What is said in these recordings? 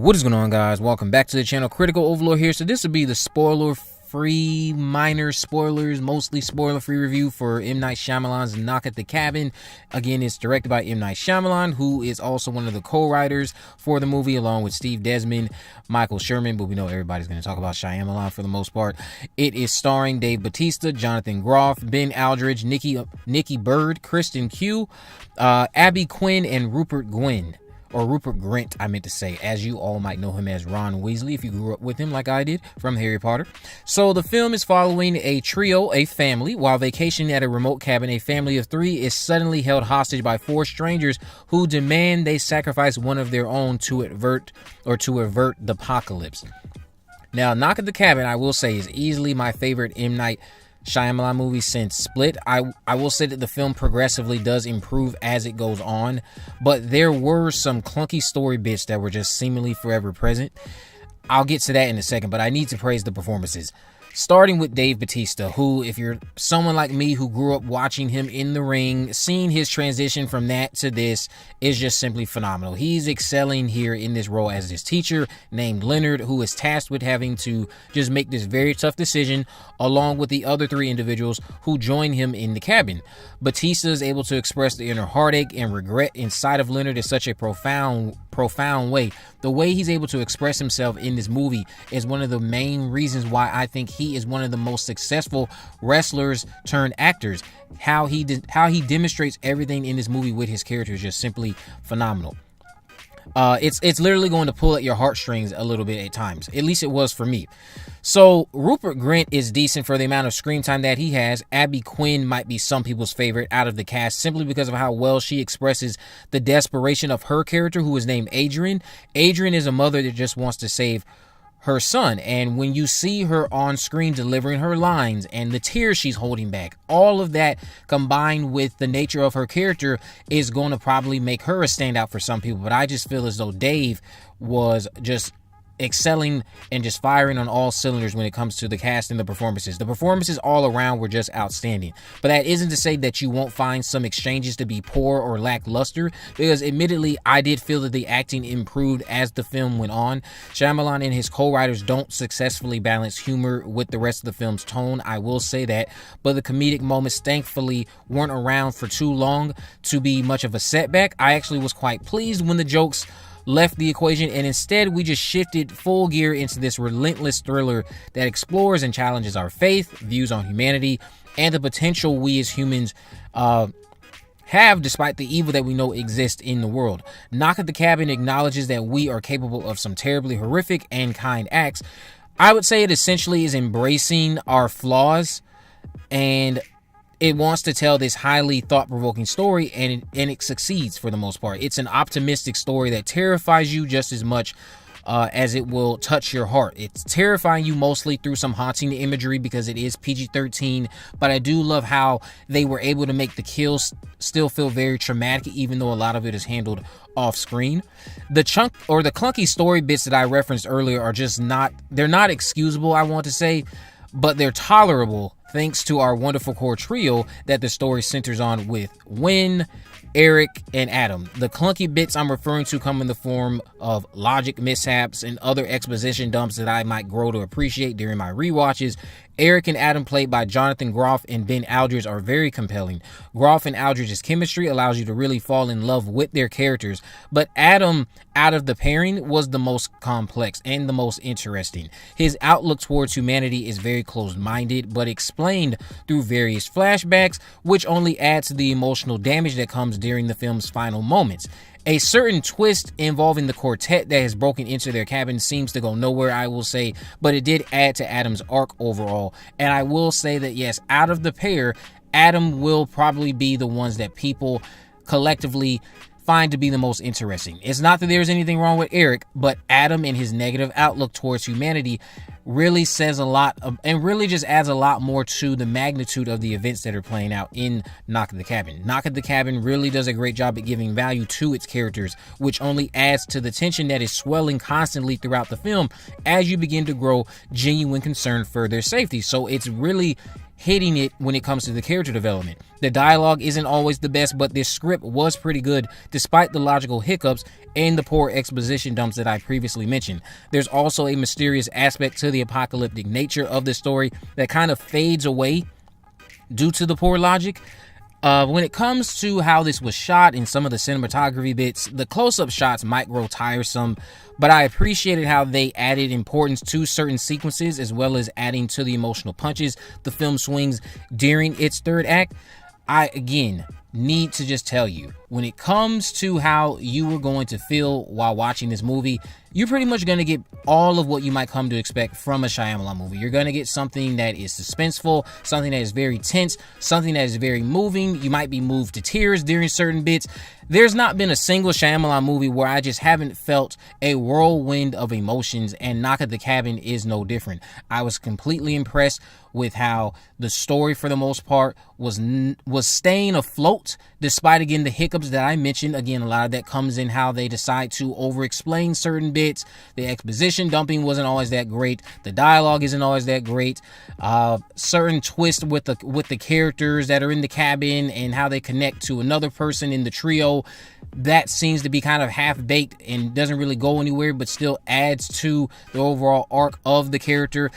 What is going on, guys? Welcome back to the channel. Critical Overlord here. So this will be the spoiler-free, minor spoilers, mostly spoiler-free review for M. Night Shyamalan's Knock at the Cabin. Again, it's directed by M. Night Shyamalan, who is also one of the co-writers for the movie, along with Steve Desmond, Michael Sherman, but we know everybody's going to talk about Shyamalan for the most part. It is starring Dave Bautista, Jonathan Groff, Ben Aldridge, Nikki Bird, Kristen Q, Abby Quinn, and Rupert Grint, I meant to say, as you all might know him as Ron Weasley if you grew up with him like I did from Harry Potter. So the film is following a trio, a family. While vacationing at a remote cabin, a family of three is suddenly held hostage by four strangers who demand they sacrifice one of their own to avert the apocalypse. Now, Knock at the Cabin, I will say, is easily my favorite M. Night Shyamalan movie since Split. I will say that the film progressively does improve as it goes on, but there were some clunky story bits that were just seemingly forever present. I'll get to that in a second, but I need to praise the performances. Starting with Dave Bautista, who, if you're someone like me who grew up watching him in The Ring, seeing his transition from that to this is just simply phenomenal. He's excelling here in this role as this teacher named Leonard, who is tasked with having to just make this very tough decision along with the other three individuals who join him in the cabin. Bautista is able to express the inner heartache and regret inside of Leonard in such a profound way. The way he's able to express himself in this movie is one of the main reasons why I think he is one of the most successful wrestlers turned actors. How he demonstrates everything in this movie with his character is just simply phenomenal. It's literally going to pull at your heartstrings a little bit at times. At least it was for me. So Rupert Grint is decent for the amount of screen time that he has. Abby Quinn might be some people's favorite out of the cast simply because of how well she expresses the desperation of her character, who is named Adrian. Adrian is a mother that just wants to save her son, and when you see her on screen delivering her lines and the tears she's holding back, all of that combined with the nature of her character is going to probably make her a standout for some people. But I just feel as though Dave was just excelling and just firing on all cylinders when it comes to the cast and the performances. The performances all around were just outstanding. But that isn't to say that you won't find some exchanges to be poor or lackluster, because admittedly, I did feel that the acting improved as the film went on. Shyamalan and his co-writers don't successfully balance humor with the rest of the film's tone, I will say that, but the comedic moments thankfully weren't around for too long to be much of a setback. I actually was quite pleased when the jokes left the equation, and instead we just shifted full gear into this relentless thriller that explores and challenges our faith, views on humanity, and the potential we as humans have despite the evil that we know exists in the world. Knock at the Cabin acknowledges that we are capable of some terribly horrific and kind acts. I would say it essentially is embracing our flaws, and it wants to tell this highly thought-provoking story, and it succeeds for the most part. It's an optimistic story that terrifies you just as much as it will touch your heart. It's terrifying you mostly through some haunting imagery because it is PG-13, but I do love how they were able to make the kills still feel very traumatic, even though a lot of it is handled off screen. The clunky story bits that I referenced earlier are just they're not excusable, I want to say, but they're tolerable thanks to our wonderful core trio that the story centers on with Wynn, Eric, and Adam. The clunky bits I'm referring to come in the form of logic mishaps and other exposition dumps that I might grow to appreciate during my rewatches. Eric and Adam, played by Jonathan Groff and Ben Aldridge, are very compelling. Groff and Aldridge's chemistry allows you to really fall in love with their characters, but Adam, out of the pairing, was the most complex and the most interesting. His outlook towards humanity is very closed-minded, but explained through various flashbacks, which only adds to the emotional damage that comes during the film's final moments. A certain twist involving the quartet that has broken into their cabin seems to go nowhere, I will say, but it did add to Adam's arc overall. And I will say that, yes, out of the pair, Adam will probably be the ones that people collectively find to be the most interesting. It's not that there's anything wrong with Eric, but Adam and his negative outlook towards humanity really says a lot and really just adds a lot more to the magnitude of the events that are playing out in Knock at the Cabin. Knock at the Cabin really does a great job at giving value to its characters, which only adds to the tension that is swelling constantly throughout the film as you begin to grow genuine concern for their safety. So it's really hitting it when it comes to the character development. The dialogue isn't always the best, but this script was pretty good despite the logical hiccups and the poor exposition dumps that I previously mentioned. There's also a mysterious aspect to the apocalyptic nature of the story that kind of fades away due to the poor logic. When it comes to how this was shot and some of the cinematography bits, the close-up shots might grow tiresome, but I appreciated how they added importance to certain sequences as well as adding to the emotional punches the film swings during its third act. I, again, need to just tell you, when it comes to how you were going to feel while watching this movie, you're pretty much going to get all of what you might come to expect from a Shyamalan movie. You're going to get something that is suspenseful, something that is very tense, something that is very moving. You might be moved to tears during certain bits. There's not been a single Shyamalan movie where I just haven't felt a whirlwind of emotions, and Knock at the Cabin is no different. I was completely impressed with how the story, for the most part, was staying afloat, despite, again, the hiccups that I mentioned. Again, a lot of that comes in how they decide to over-explain certain bits. The exposition dumping wasn't always that great. The dialogue isn't always that great. Certain twists with the characters that are in the cabin and how they connect to another person in the trio, that seems to be kind of half-baked and doesn't really go anywhere, but still adds to the overall arc of the character.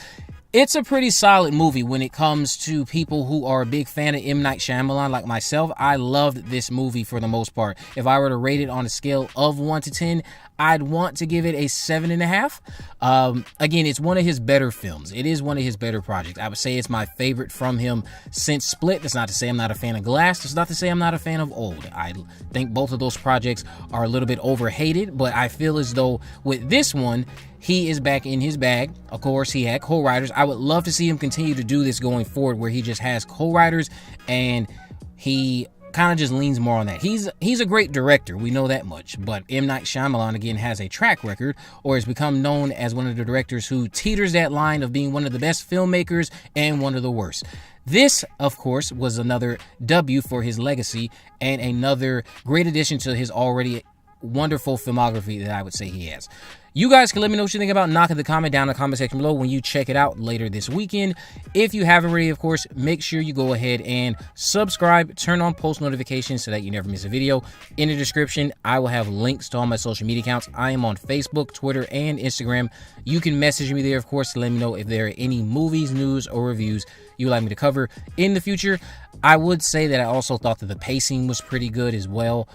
It's a pretty solid movie when it comes to people who are a big fan of M. Night Shyamalan like myself. I loved this movie for the most part. If I were to rate it on a scale of 1 to 10, I'd want to give it a 7.5. Again, it's one of his better films. It is one of his better projects. I would say it's my favorite from him since Split. That's not to say I'm not a fan of Glass. That's not to say I'm not a fan of Old. I think both of those projects are a little bit overhated, but I feel as though with this one, he is back in his bag. Of course, he had co-writers. I would love to see him continue to do this going forward, where he just has co-writers and he kind of just leans more on that. He's a great director, we know that much, but M. Night Shyamalan, again, has a track record, or has become known as one of the directors who teeters that line of being one of the best filmmakers and one of the worst. This, of course, was another W for his legacy and another great addition to his already wonderful filmography that I would say he has. You guys can let me know what you think about Knock at the Cabin down in the comment section below when you check it out later this weekend. If you haven't already, of course, make sure you go ahead and subscribe, turn on post notifications so that you never miss a video. In the description, I will have links to all my social media accounts. I am on Facebook, Twitter, and Instagram. You can message me there, of course, to let me know if there are any movies, news, or reviews you would like me to cover in the future. I would say that I also thought that the pacing was pretty good as well.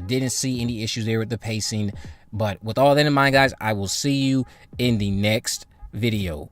Didn't see any issues there with the pacing. But with all that in mind, guys, I will see you in the next video.